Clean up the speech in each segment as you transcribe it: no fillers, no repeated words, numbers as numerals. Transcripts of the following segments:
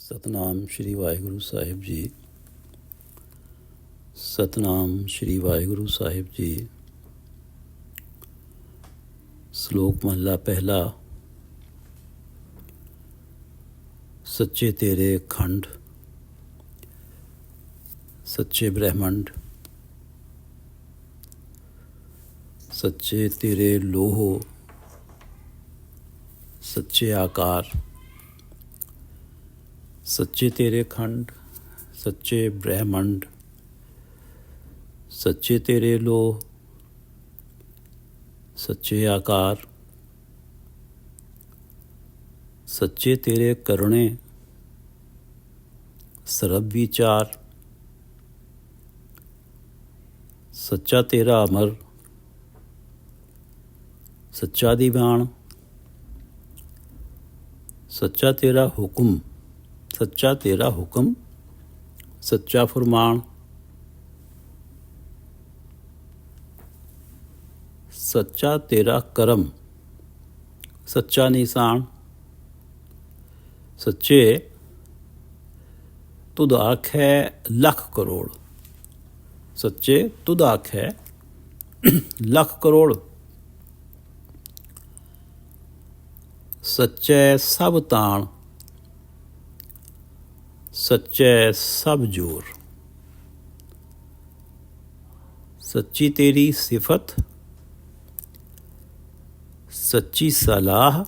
ਸਤਨਾਮ ਸ਼੍ਰੀ ਵਾਹਿਗੁਰੂ ਸਾਹਿਬ ਜੀ। ਸਤਨਾਮ ਸ਼੍ਰੀ ਵਾਹਿਗੁਰੂ ਸਾਹਿਬ ਜੀ। ਸ਼ਲੋਕ ਮਹਲਾ ਪਹਿਲਾ। ਸੱਚੇ ਤੇਰੇ ਅਖੰਡ, ਸੱਚੇ ਬ੍ਰਹਮੰਡ, ਸੱਚੇ ਤੇਰੇ ਲੋਹ, ਸੱਚੇ ਆਕਾਰ, सच्चे तेरे खंड, सच्चे ब्रह्मांड, सच्चे तेरे लोह, सच्चे आकार, सच्चे तेरे करुणे, सर्व विचार, सच्चा तेरा अमर, सच्चा दीवान, सच्चा तेरा हुक्म, सच्चा तेरा हुक्म, सच्चा फरमान, सच्चा तेरा करम, सच्चा निशान, सच्चे तुद आखै लख करोड़, सच्चे तुद आखै लख करोड़, सच्चे सब ताण, सच्चे सब जोर, सच्ची तेरी सिफत, सच्ची सलाह,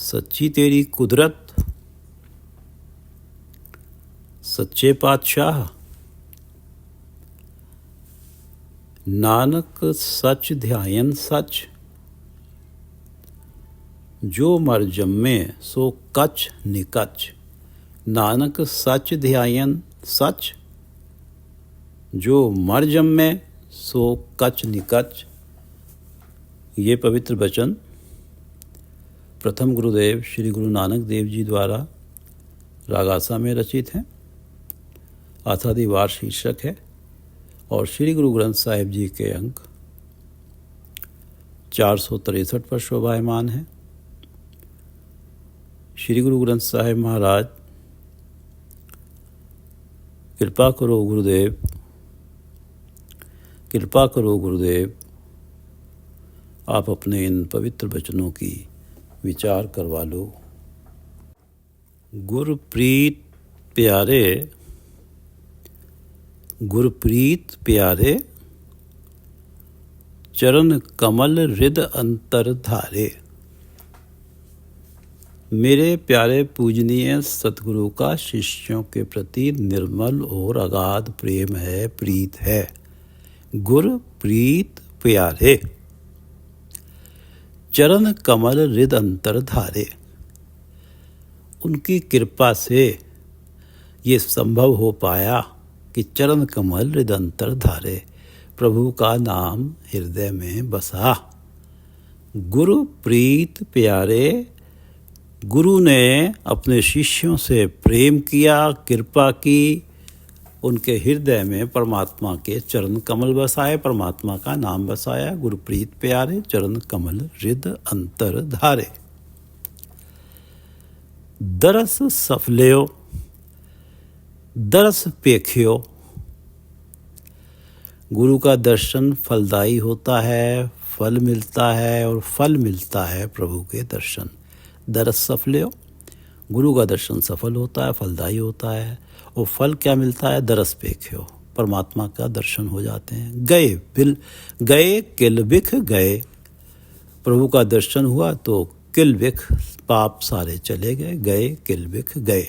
सच्ची तेरी कुदरत, सच्चे पातशाह, नानक सच ध्यायन सच, जो मर जम्मे सो कच निकच, नानक सच ध्यायन सच, जो मर जम्मे सो कच निकच। ये पवित्र वचन प्रथम गुरुदेव श्री गुरु नानक देव जी द्वारा रागासा में रचित हैं। आथादिवार शीर्षक है और श्री गुरु ग्रंथ साहिब जी के अंक 463 पर शोभायमान है। श्री गुरु ग्रंथ साहिब महाराज, कृपा करो गुरुदेव, कृपा करो गुरुदेव, आप अपने इन पवित्र वचनों की विचार करवा लो। गुरप्रीत प्यारे, गुरप्रीत प्यारे, चरण कमल रिद अंतर धारे। मेरे प्यारे पूजनीय सतगुरु का शिष्यों के प्रति निर्मल और अगाध प्रेम है, प्रीत है। गुरप्रीत प्यारे, चरण कमल रिद अंतर धारे। उनकी कृपा से ये संभव हो पाया कि चरण कमल रिद अंतर धारे, प्रभु का नाम हृदय में बसा। गुरप्रीत प्यारे, गुरु ने अपने शिष्यों से प्रेम किया, कृपा की, उनके हृदय में परमात्मा के चरण कमल बसाए, परमात्मा का नाम बसाया। गुरप्रीत प्यारे, चरण कमल रिद अंतर धारे। दरस सफल्यो, दरस पेख्यो। गुरु का दर्शन फलदायी होता है, फल मिलता है और फल मिलता है प्रभु के दर्शन। दरस सफल्यो, गुरु का दर्शन सफल होता है, फलदायी होता है। और फल क्या मिलता है? दरस पेख्यो, परमात्मा का दर्शन हो जाते हैं। गए किल बिख गए, प्रभु का दर्शन हुआ तो किल बिख, पाप सारे चले गए। गए किल बिख गए,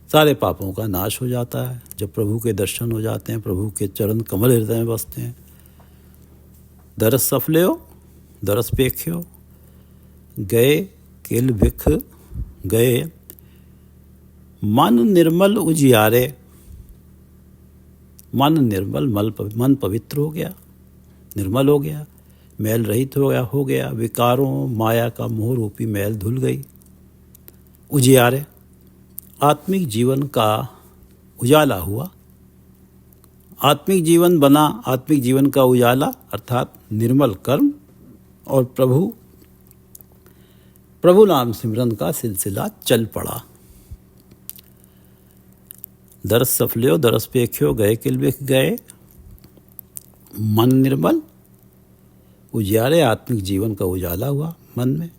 सारे पापों का नाश हो जाता है जब प्रभु के दर्शन हो जाते हैं, प्रभु के चरण कमल हृदय में बसते हैं। दरस सफल्यो, दरस पेख्यो, गए किल बिख गए, मन निर्मल उजियारे। मन निर्मल, मन पवित्र हो गया, निर्मल हो गया, मैल रहित हो गया। विकारों माया का मोह रूपी मैल धुल गई। उजियारे, आत्मिक जीवन का उजाला हुआ, आत्मिक जीवन बना। आत्मिक जीवन का उजाला अर्थात निर्मल कर्म और प्रभु प्रभु नाम सिमरन का सिलसिला चल पड़ा। दरस सफल्यो दरस पेख्यो गए किलबिख गए, मन निर्मल उजियारे, आत्मिक जीवन का उजाला हुआ मन में।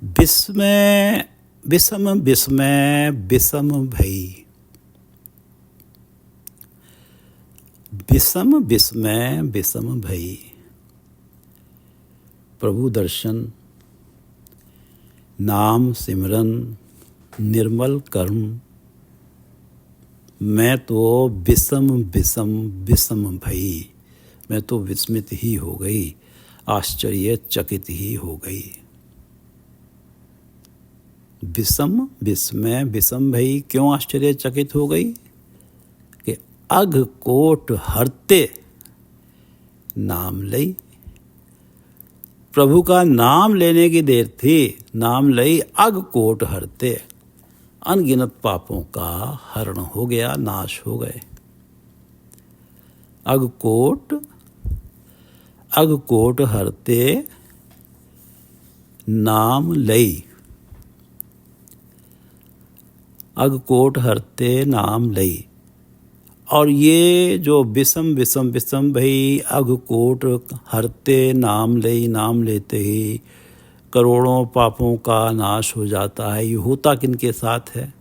विस्मय विषम विस्मय विषम भई, विषम विस्मय विषम भई। प्रभु दर्शन, नाम सिमरन, निर्मल कर्म, मैं तो विषम विषम विषम भई, मैं तो विस्मित ही हो गई, आश्चर्यचकित ही हो गई। विषम विस्मय विषम भई, क्यों आश्चर्यचकित हो गई? कि अघ कोट हरते नाम लई, प्रभु का नाम लेने की देर थी, नाम लई अघ कोट हरते, अनगिनत पापों का हरण हो गया, नाश हो गए। अघ कोट हरते नाम लई, अघ कोट हरते नाम लई। और ये जो विषम विषम विषम भई, अघ कोट हरते नाम लई, नाम लेते ही करोड़ों पापों का नाश हो जाता है। ये होता किनके साथ है?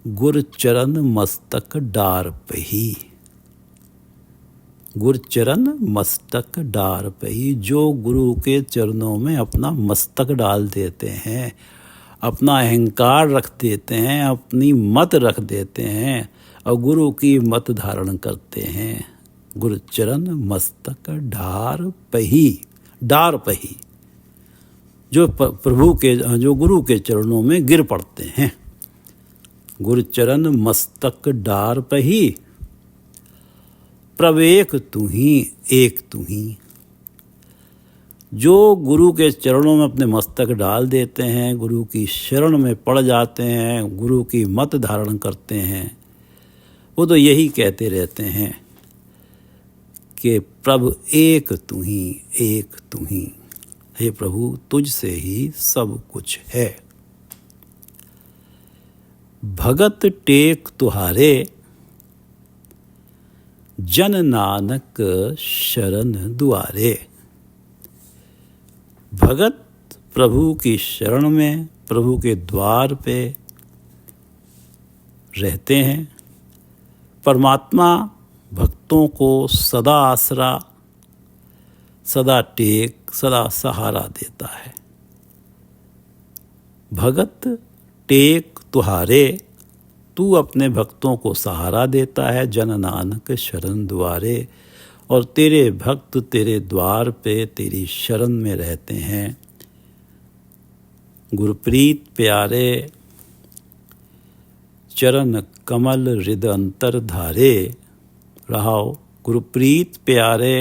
गुर चरण मस्तक डार पही, गुर चरण मस्तक डार पही। जो गुरु के चरणों में अपना मस्तक डाल देते हैं, अपना अहंकार रख देते हैं, अपनी मत रख देते हैं और गुरु की मत धारण करते हैं। गुरु चरण मस्तक डार पही, डार पही, जो प्रभु के, जो गुरु के चरणों में गिर पड़ते हैं। गुरु चरण मस्तक डार पही, प्रवेक तू ही एक तू ही। जो गुरु के चरणों में अपने मस्तक डाल देते हैं, गुरु की शरण में पड़ जाते हैं, गुरु की मत धारण करते हैं, वो तो यही कहते रहते हैं कि प्रभु एक तू ही, एक तू ही। हे प्रभु, तुझसे ही सब कुछ है। भगत टेक तुहारे, जन नानक शरण दुआरे। भगत प्रभु की शरण में, प्रभु के द्वार पे रहते हैं। परमात्मा भक्तों को सदा आसरा, सदा टेक, सदा सहारा देता है। भगत टेक तुहारे, तू अपने भक्तों को सहारा देता है। जन नानक शरण दुआरे, और तेरे भक्त तेरे द्वार पे तेरी शरण में रहते हैं। गुरप्रीत प्यारे, चरण कमल हृद अंतर धारे। रहाओ, गुरप्रीत प्यारे,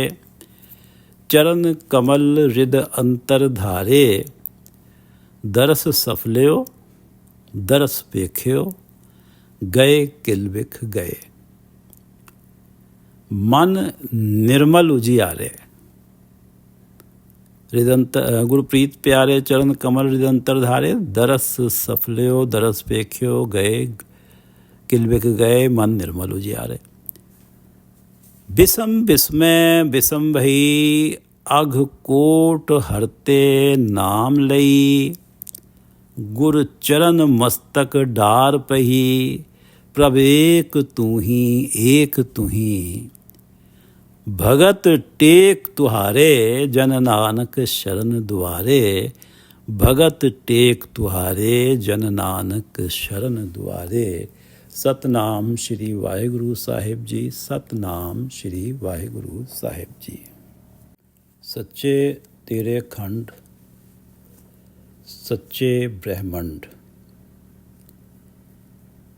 चरण कमल हृद अंतर धारे। दरस सफल्यो दरस पेख्यो, गए किलबिख गए। मन निर्मल उजियारे। गुरप्रीत प्यारे, चरण कमल हृद अंतर धारे। दरस सफल्यो दरस पेख्यो, गए किलबिख गए, मन निर्मल उजियारे। विषम विस्मय विषम भई, अघ कोट हरते नाम लई। गुर चरण मस्तक डार पही, प्रवेक तू ही एक तू ही। भगत टेक तुहारे, जन नानक शरण दुआरे। भगत टेक तुहारे, जन नानक शरण दुआरे। सतनाम श्री वाहिगुरु साहिब जी, सतनाम श्री वाहिगुरु साहिब जी। सच्चे तेरे खंड, सच्चे ब्रह्मंड।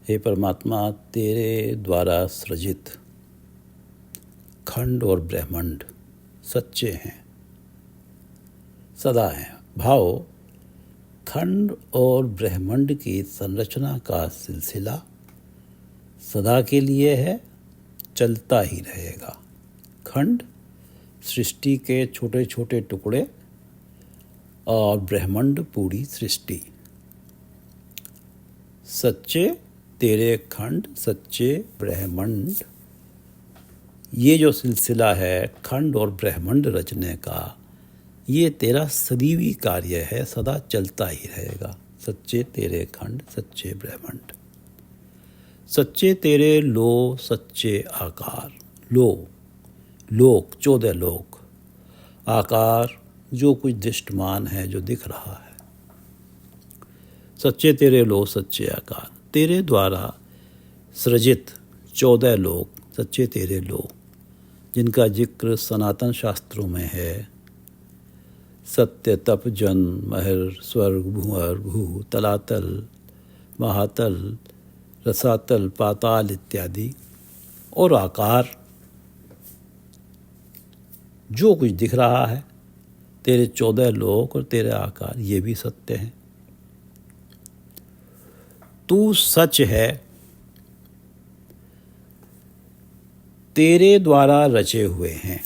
हे परमात्मा, तेरे द्वारा सृजित खंड और ब्रह्मंड सच्चे हैं, सदा हैं। भाव, खंड और ब्रह्मंड की संरचना का सिलसिला सदा के लिए है, चलता ही रहेगा। खंड सृष्टि के छोटे छोटे टुकड़े और ब्रह्मांड पूरी सृष्टि। सच्चे तेरे खंड सच्चे ब्रह्मांड, ये जो सिलसिला है खंड और ब्रह्मांड रचने का, ये तेरा सदैवी कार्य है, सदा चलता ही रहेगा। सच्चे तेरे खंड सच्चे ब्रह्मांड, सच्चे तेरे लो सच्चे आकार। लो लोक 14 लोक, आकार जो कुछ दृष्टमान है, जो दिख रहा है। सच्चे तेरे लो सच्चे आकार, तेरे द्वारा सृजित 14 लोक, सच्चे तेरे लोक जिनका जिक्र सनातन शास्त्रों में है। सत्य तप जन महर स्वर्ग भूअर भू तलातल महातल रसातल पाताल इत्यादि। और आकार जो कुछ दिख रहा है, तेरे 14 लोक और तेरे आकार, ये भी सत्य हैं। तू सच है, तेरे द्वारा रचे हुए हैं।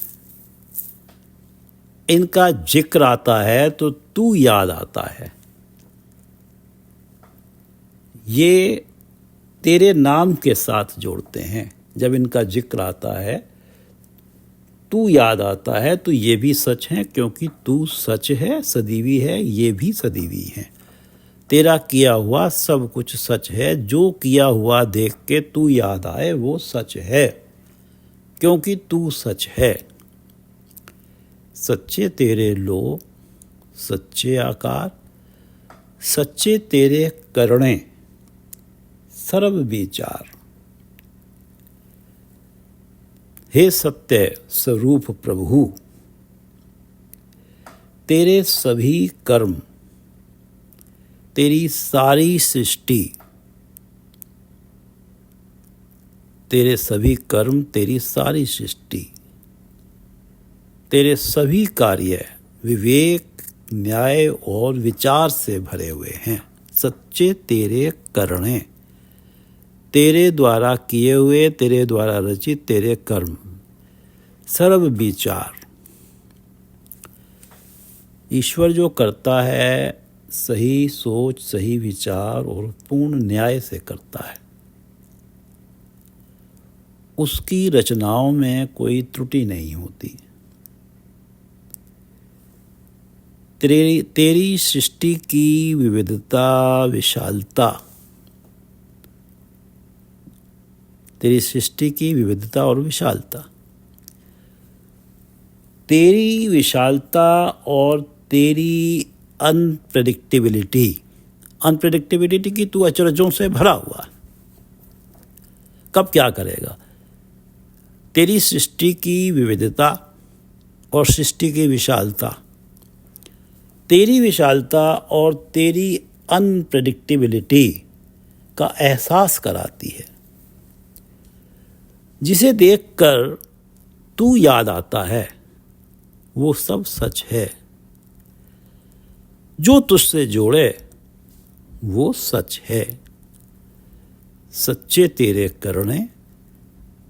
इनका जिक्र आता है तो तू याद आता है। ये तेरे नाम के साथ जोड़ते हैं। जब इनका जिक्र आता है, तू याद आता है, तो ये भी सच है, क्योंकि तू सच है, सदीवी है, ये भी सदीवी है। तेरा किया हुआ सब कुछ सच है। जो किया हुआ देख के तू याद आए, वो सच है, क्योंकि तू सच है। सच्चे तेरे लो सच्चे आकार, सच्चे तेरे करणे सर्व विचार। हे सत्य स्वरूप प्रभु, तेरे सभी कर्म, तेरी सारी सृष्टि, तेरे सभी कर्म, तेरी सारी सृष्टि, तेरे सभी कार्य विवेक न्याय और विचार से भरे हुए हैं। सच्चे तेरे करणे, तेरे द्वारा किए हुए, तेरे द्वारा रचित तेरे कर्म, सर्व विचार। ईश्वर जो करता है, सही सोच सही विचार और पूर्ण न्याय से करता है। उसकी रचनाओं में कोई त्रुटि नहीं होती। तेरी सृष्टि की विविधता विशालता, तेरी सृष्टि की विविधता और विशालता, तेरी विशालता और तेरी अनप्रेडिक्टेबिलिटी की तू अचरजों से भरा हुआ। कब क्या करेगा? तेरी सृष्टि की विविधता और सृष्टि की विशालता, तेरी विशालता और तेरी अनप्रेडिक्टेबिलिटी का एहसास कराती है। जिसे देखकर तू याद आता है, वो सब सच है। जो तुझसे जोड़े, वो सच है। सच्चे तेरे करणे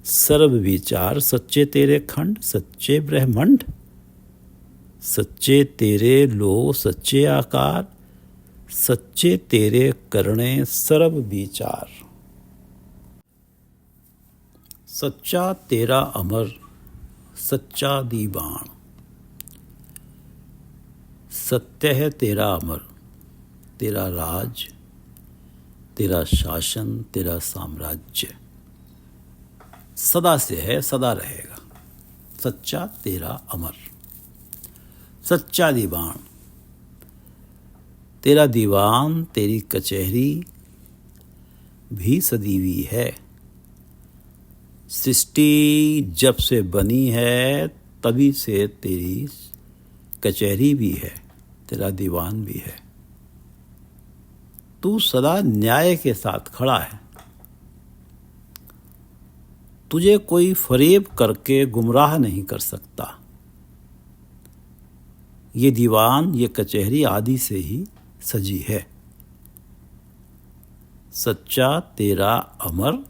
सर्व विचार, सच्चे तेरे खंड सच्चे ब्रह्मांड, सच्चे तेरे लो सच्चे आकार, सच्चे तेरे करणे सर्व विचार। सच्चा तेरा अमर सच्चा दीवान, सत्य है तेरा अमर, तेरा राज, तेरा शासन, तेरा साम्राज्य सदा से है, सदा रहेगा। सच्चा तेरा अमर, सच्चा दीवान, तेरा दीवान, तेरी कचहरी भी सदीवी है। सृष्टि जब से बनी है, तभी से तेरी कचहरी भी है, तेरा दीवान भी है। तू सदा न्याय के साथ खड़ा है। तुझे कोई फरेब करके गुमराह नहीं कर सकता। ये दीवान, ये कचहरी आदि से ही सजी है। सच्चा तेरा अमर,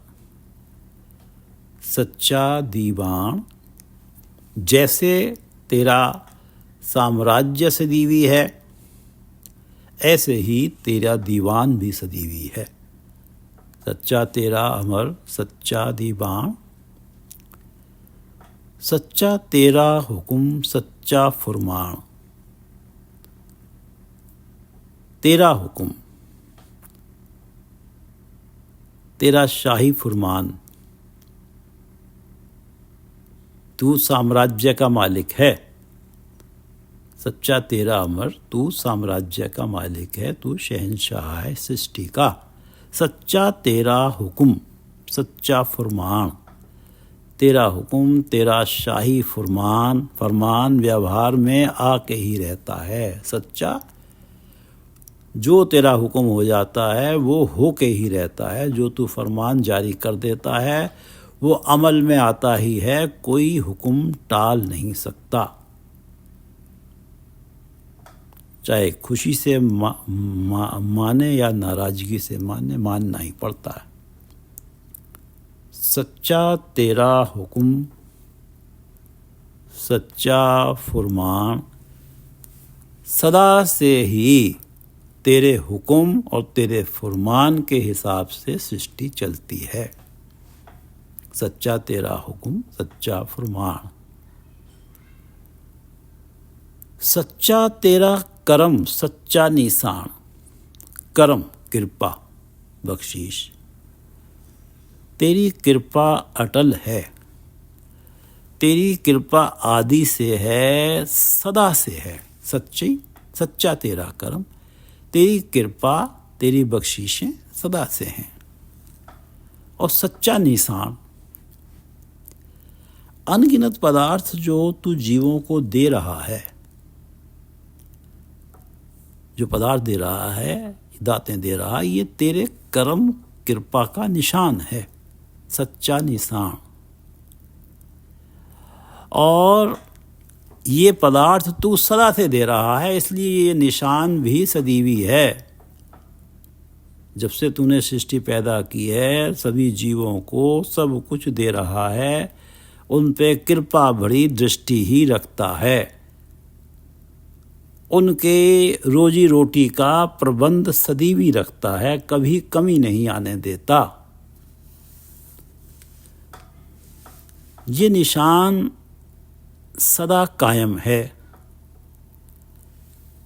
सच्चा दीवान, जैसे तेरा साम्राज्य सदीवी है, ऐसे ही तेरा दीवान भी सदीवी है। सच्चा तेरा अमर सच्चा दीवान, सच्चा तेरा हुक्म सच्चा फुरमान। तेरा हुक्म, तेरा शाही फुरमान, तू साम्राज्य का मालिक है। सच्चा तेरा अमर, तू साम्राज्य का मालिक है, तू शहंशाह है सृष्टि का। सच्चा तेरा हुक्म सच्चा फुरमान, तेरा हुक्म तेरा शाही फरमान व्यवहार में आके ही रहता है। सच्चा, जो तेरा हुक्म हो जाता है वो होके ही रहता है, जो तू फरमान जारी कर देता है वो अमल में आता ही है, कोई हुक्म टाल नहीं सकता। चाहे खुशी से माने या नाराजगी से माने, मानना ही पड़ता है। सच्चा तेरा हुक्म सच्चा फुरमान, सदा से ही तेरे हुक्म और तेरे फुरमान के हिसाब से सृष्टि चलती है। सच्चा तेरा हुक्म सच्चा फुरमान, सच्चा तेरा करम सच्चा निशान। करम कृपा बख्शीश, तेरी कृपा अटल है, तेरी कृपा आदि से है सदा से है। सच्चा तेरा करम, तेरी कृपा तेरी बख्शीशें सदा से हैं। और सच्चा निशान, अनगिनत पदार्थ जो तू जीवों को दे रहा है, जो पदार्थ दे रहा है, दातें दे रहा है, ये तेरे करम कृपा का निशान है। सच्चा निशान, और ये पदार्थ तू सदा से दे रहा है, इसलिए ये निशान भी सदीवी है। जब से तूने सृष्टि पैदा की है, सभी जीवों को सब कुछ दे रहा है, उन पे कृपा भरी दृष्टि ही रखता है, उनके रोजी रोटी का प्रबंध सदीवी रखता है, कभी कमी नहीं आने देता। ये निशान सदा कायम है,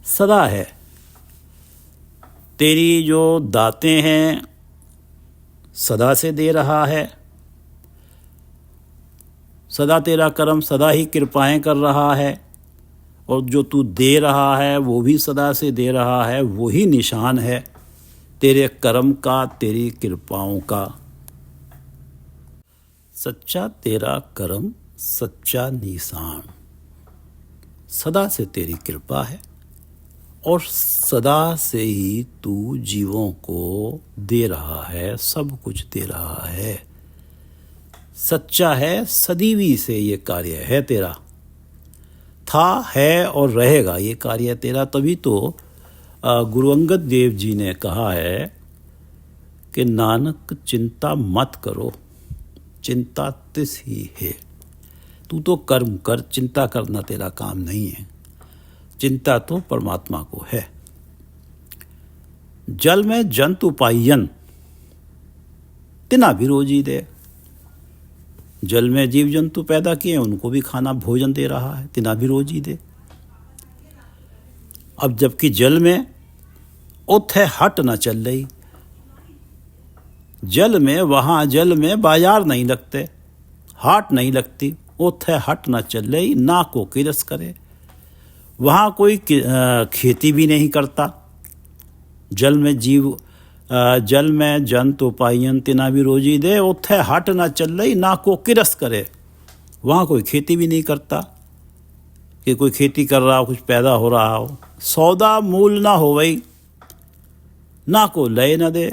सदा है। तेरी जो दातें हैं सदा से दे रहा है, सदा तेरा करम सदा ही कृपाएं कर रहा है, और जो तू दे रहा है वो भी सदा से दे रहा है। वही निशान है तेरे करम का, तेरी कृपाओं का। सच्चा तेरा करम सच्चा निशान, सदा से तेरी कृपा है और सदा से ही तू जीवों को दे रहा है, सब कुछ दे रहा है। सच्चा है, सदीवी से ये कार्य है तेरा, था, है और रहेगा ये कार्य तेरा। तभी तो गुरु अंगद देव जी ने कहा है कि नानक चिंता मत करो, चिंता तिस ही है। तू तो कर्म कर, चिंता करना तेरा काम नहीं है, चिंता तो परमात्मा को है। जल में जंतु पायन तिना भी रोजी दे। जल में जीव जंतु पैदा किए, उनको भी खाना भोजन दे रहा है, तिना भी रोजी दे। अब जबकि जल में उथे हट न चल रही, जल में, वहाँ जल में बाजार नहीं लगते, हाट नहीं लगती, उथे हट न चल रही, ना को किरस करे। वहाँ कोई खेती भी नहीं करता। जल में जीव, जल में जंतु पायन तिना भी रोजी दे, उथे हट न चल रही, ना को किरस करे। वहाँ कोई खेती भी नहीं करता कि कोई खेती कर रहा हो, कुछ पैदा हो रहा हो। सौदा मूल ना हो वही, ना को लय न दे,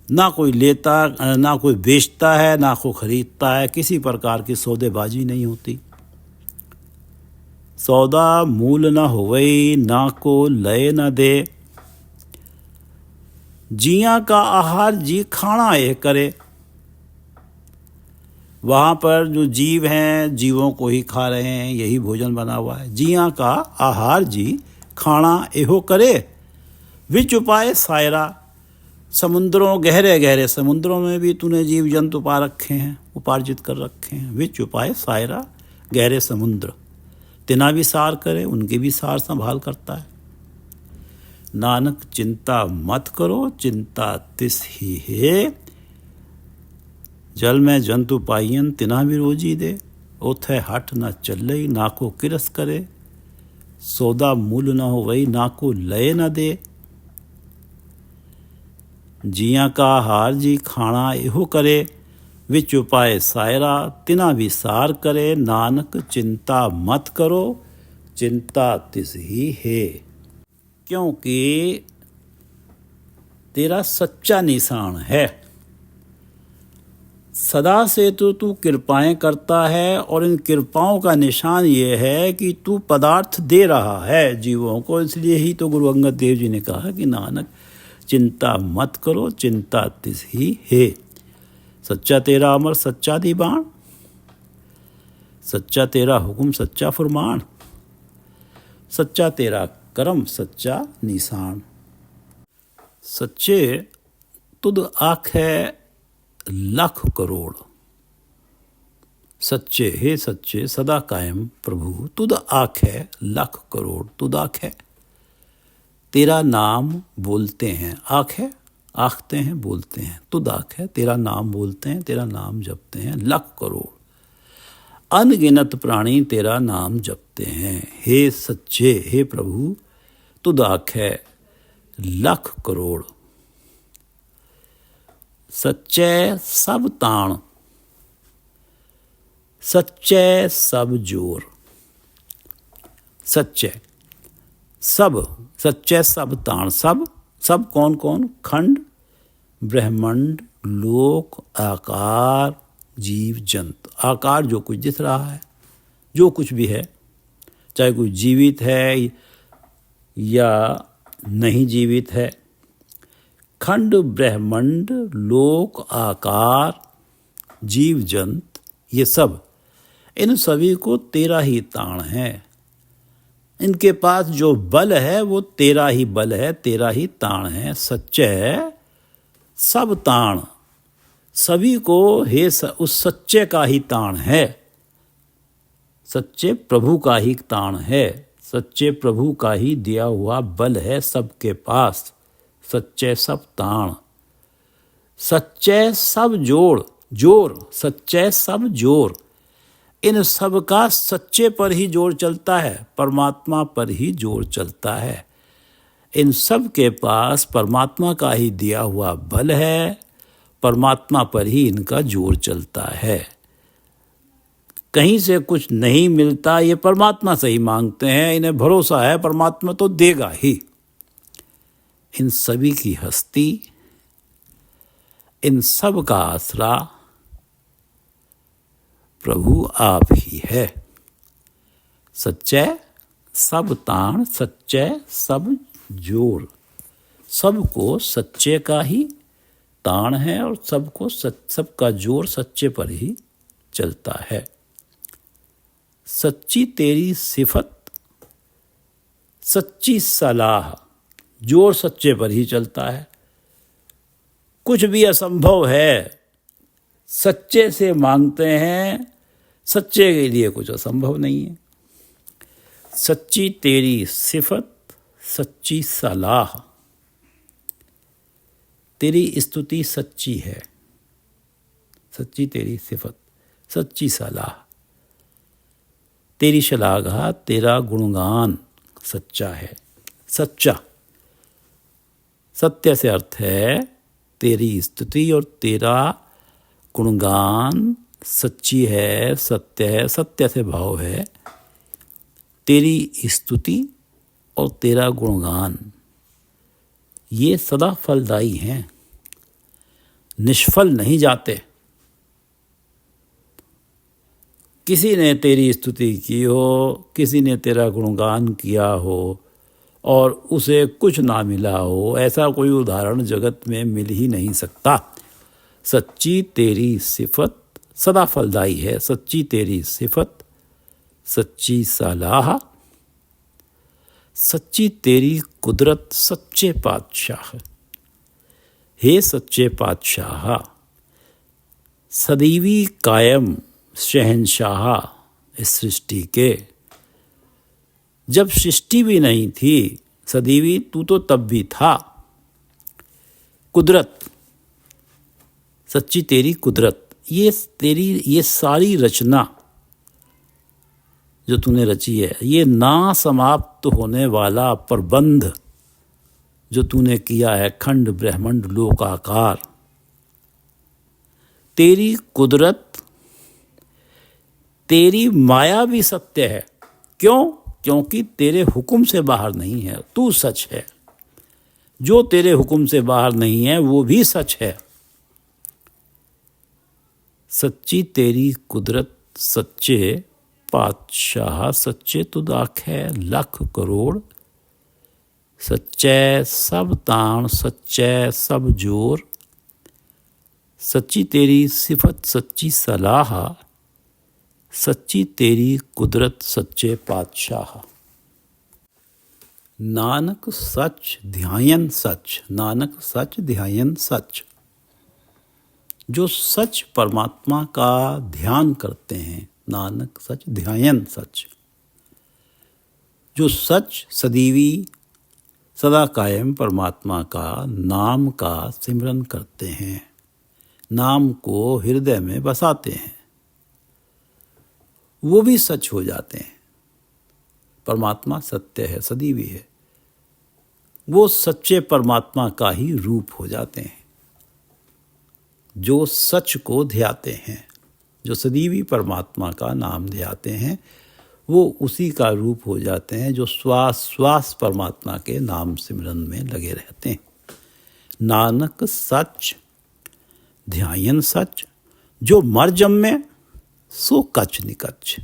ना कोई लेता, ना कोई बेचता है, ना कोई खरीदता है, किसी प्रकार की सौदेबाजी नहीं होती। सौदा मूल न होवई, ना को लय न दे। जिया का आहार जी खाना ये करे। वहाँ पर जो जीव हैं, जीवों को ही खा रहे हैं, यही भोजन बना हुआ है। जिया का आहार जी खाना एहो करे, विच उपाय सायरा, समुद्रों गहरे गहरे समुद्रों में भी तूने जीव जंतु पा रखे हैं, उपार्जित कर रखे हैं। विच उपाय सायरा, गहरे समुद्र, तिना भी सार करे, उनके भी सार संभाल करता है। नानक चिंता मत करो, चिंता तिस ही है, जल में जंतु पाइयन तिना भी रोजी दे, ओथे हट न चलई, ना को किरस करे, सौदा मूल न हो वही, ना को लय न दे। जिया का हार जी खाना एहो करे, विच उपाय सायरा, तिना भी सार करे। नानक चिंता मत करो, चिंता तिस ही है, क्योंकि तेरा सच्चा निशान है। सदा से तो तू कृपाएं करता है, और इन कृपाओं का निशान ये है कि तू पदार्थ दे रहा है जीवों को। इसलिए ही तो गुरु अंगद देव जी ने कहा कि नानक चिंता मत करो, चिंता तिस ही है। सच्चा तेरा अमर सच्चा दीवान, सच्चा तेरा हुक्म सच्चा फरमान, सच्चा तेरा करम सच्चा निशान। सच्चे तुद आखे लाख करोड़, सच्चे हे सच्चे सदा कायम प्रभु, तुद आखे लाख करोड़। तुद आखे, तेरा नाम बोलते हैं, आखे आखते हैं बोलते हैं, तुद आखे तेरा नाम बोलते हैं, तेरा नाम जपते हैं लाख करोड़। अनगिनत प्राणी तेरा नाम जपते हैं। हे सच्चे हे प्रभु, तुद आखे लाख करोड़। सच्चे सब ताण, सच्चे सब जोर, सच्चे सब, सच्चे सब ताण, सब सब कौन कौन? खंड, ब्रह्मांड, लोक, आकार, जीव जंत। आकार जो कुछ दिख रहा है, जो कुछ भी है, चाहे कोई जीवित है या नहीं जीवित है। खंड, ब्रह्मांड, लोक, आकार, जीव जंत, ये सब, इन सभी को तेरा ही ताण है। इनके पास जो बल है वो तेरा ही बल है, तेरा ही ताण है। सच्चे सब ताण, सभी को हे उस सच्चे का ही ताण है, सच्चे प्रभु का ही ताण है, सच्चे प्रभु का ही दिया हुआ बल है सबके पास। सच्चे सब ताण, सच्चे सब जोड़, जोर, सच्चे सब जोर, इन सब का सच्चे पर ही जोर चलता है, परमात्मा पर ही जोर चलता है। इन सब के पास परमात्मा का ही दिया हुआ बल है, परमात्मा पर ही इनका जोर चलता है। कहीं से कुछ नहीं मिलता, ये परमात्मा से ही मांगते हैं, इन्हें भरोसा है परमात्मा तो देगा ही। इन सभी की हस्ती, इन सब का आसरा प्रभु आप ही है। सच्चे सब ताण, सच्चे सब जोर, सबको सच्चे का ही ताण है और सबको सबका जोर सच्चे पर ही चलता है। सच्ची तेरी सिफत, सच्ची सलाह, जोर सच्चे पर ही चलता है। कुछ भी असंभव है, सच्चे से मांगते हैं, सच्चे के लिए कुछ असंभव नहीं है। सच्ची तेरी सिफत, सच्ची सलाह, तेरी स्तुति सच्ची है, सच्ची तेरी सिफत, सच्ची सलाह, तेरी शलाघा, तेरा गुणगान सच्चा है। सच्चा, सत्य से अर्थ है तेरी स्तुति और तेरा गुणगान सच्ची है, सत्य है, सत्य से भाव है। तेरी स्तुति और तेरा गुणगान ये सदा फलदायी हैं, निष्फल नहीं जाते। किसी ने तेरी स्तुति की हो, किसी ने तेरा गुणगान किया हो और उसे कुछ ना मिला हो, ऐसा कोई उदाहरण जगत में मिल ही नहीं सकता। सच्ची तेरी सिफत सदा फलदायी है, सच्ची तेरी सिफत, सच्ची सलाह, सच्ची तेरी कुदरत सच्चे पातशाह। हे सच्चे पातशाह, सदैवी कायम शहंशाह इस सृष्टि के। जब सृष्टि भी नहीं थी सदैवी, तू तो तब भी था। कुदरत, सच्ची तेरी कुदरत, ये सारी रचना जो तूने रची है, ये ना समाप्त होने वाला प्रबंध जो तूने किया है, खंड ब्रह्मांड लोकाकार, तेरी कुदरत, तेरी माया भी सत्य है। क्यों? क्योंकि तेरे हुक्म से बाहर नहीं है, तू सच है। जो तेरे हुक्म से बाहर नहीं है वो भी सच है। सच्ची तेरी कुदरत सच्चे पातशाह, सच्चे तुद आखे लख करोड़। सच्चै सब ताण, सच्चै सब जोर। सच्ची तेरी सिफत सच्ची सलाह, सच्ची तेरी कुदरत सच्चे पातशाह। नानक सच ध्यायन सच, नानक सच ध्यायन सच। जो सच परमात्मा का ध्यान करते हैं, नानक सच ध्यायन सच। जो सच सदैवी सदा कायम परमात्मा का नाम का सिमरन करते हैं, नाम को हृदय में बसाते हैं, वो भी सच हो जाते हैं। परमात्मा सत्य है, सदैवी है, वो सच्चे परमात्मा का ही रूप हो जाते हैं। जो सच को ध्याते हैं, जो सदैवी परमात्मा का नाम ध्याते हैं, वो उसी का रूप हो जाते हैं जो श्वास श्वास परमात्मा के नाम सिमरन में लगे रहते हैं। नानक सच ध्यायन सच। जो मर जम्मे सो कछ निकच।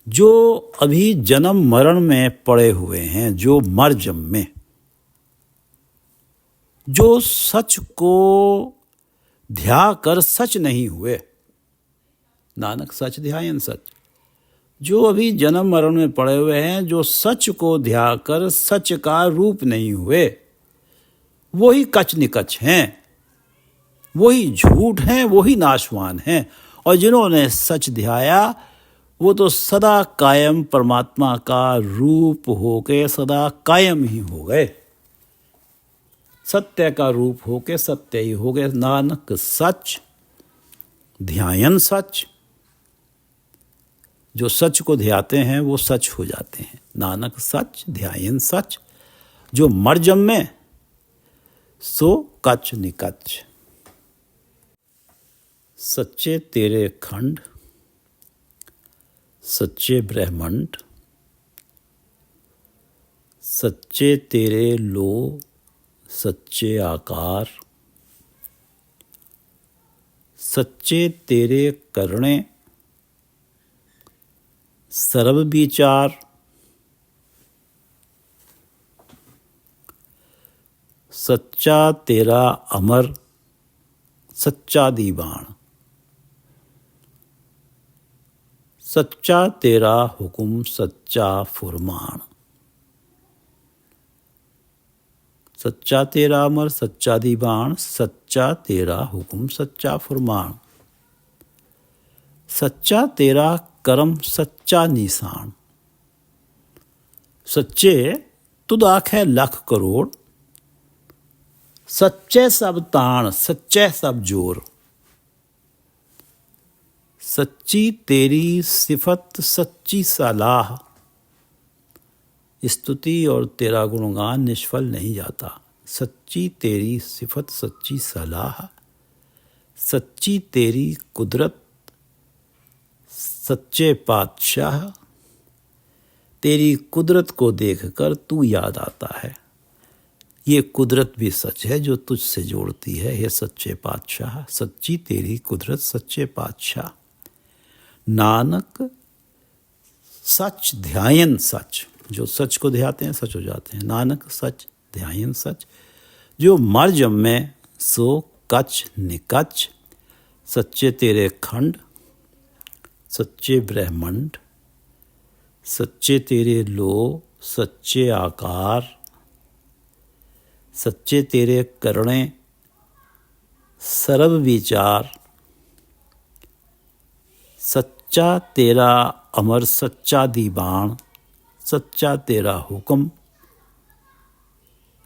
जो अभी जन्म मरण में पड़े हुए हैं, जो मर जम्मे, जो सच को ध्या कर सच नहीं हुए, नानक सच ध्यायन सच। जो अभी जन्म मरण में पड़े हुए हैं, जो सच को ध्या कर सच का रूप नहीं हुए, वही कच निकच हैं, वही झूठ हैं, वही नाशवान हैं। और जिन्होंने सच ध्याया वो तो सदा कायम परमात्मा का रूप होके सदा कायम ही हो गए, सत्य का रूप होके सत्य ही हो गए। नानक सच ध्यायन सच। जो सच को ध्याते हैं वो सच हो जाते हैं। नानक सच ध्यायन सच। जो मर जम्मे सो कच निकच। सच्चे तेरे खंड, सच्चे ब्रह्मांड, सच्चे तेरे लो, सच्चे आकार, सच्चे तेरे करणे, सर्व विचार, सच्चा तेरा अमर, सच्चा दीवान, सच्चा तेरा हुक्म, सच्चा फुरमान। सच्चा तेरा अमर, सच्चा दीवान, सच्चा तेरा हुक्म, सच्चा फुरमान। सच्चा तेरा कर्म, सच्चा निशान। सच्चे तुद आखे लख करोड़। सच्चे सब ताण, सच्चे सब जोर। सच्ची तेरी सिफत, सच्ची सलाह। स्तुति और तेरा गुणगान निष्फल नहीं जाता। सच्ची तेरी सिफत, सच्ची सलाह, सच्ची तेरी कुदरत, सच्चे पातशाह। तेरी कुदरत को देखकर तू याद आता है। ये कुदरत भी सच है जो तुझसे जोड़ती है, हे सच्चे पातशाह। सच्ची तेरी कुदरत, सच्चे पातशाह। नानक सच ध्यायन सच। जो सच को ध्याते हैं सच हो जाते हैं। नानक सच ध्यायन सच। जो मर जम्मे सो कच निकच। सच्चे तेरे खंड, सच्चे ब्रह्मांड, सच्चे तेरे लो सच्चे आकार, सच्चे तेरे करणे सर्व विचार, सच्चा तेरा अमर सच्चा दीवान, सच्चा तेरा हुक्म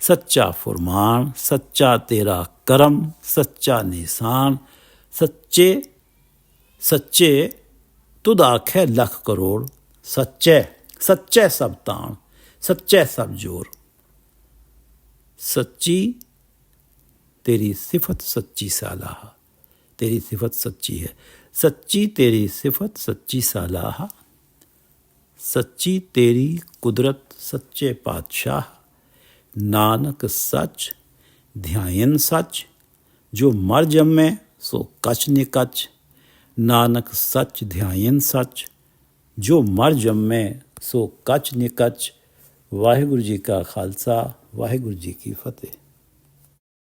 सच्चा फुरमान, सच्चा तेरा करम सच्चा निशान, सच्चे सच्चे तुद आखे लख करोड़, सच्चे सच्चे सब ताण सच्चे सब जोर। सच्ची तेरी सिफत सच्ची सालाह, तेरी सिफत सच्ची है। सच्ची तेरी सिफत सच्ची सालाह, सच्ची तेरी कुदरत सच्चे पातशाह। नानक सच ध्यान सच, जो मर जम्मे सो कछ निकच। नानक सच ध्यान सच, जो मर जम्मे सो कछ निकच। वाहिगुरु जी का खालसा, वाहिगुरु जी की फतेह।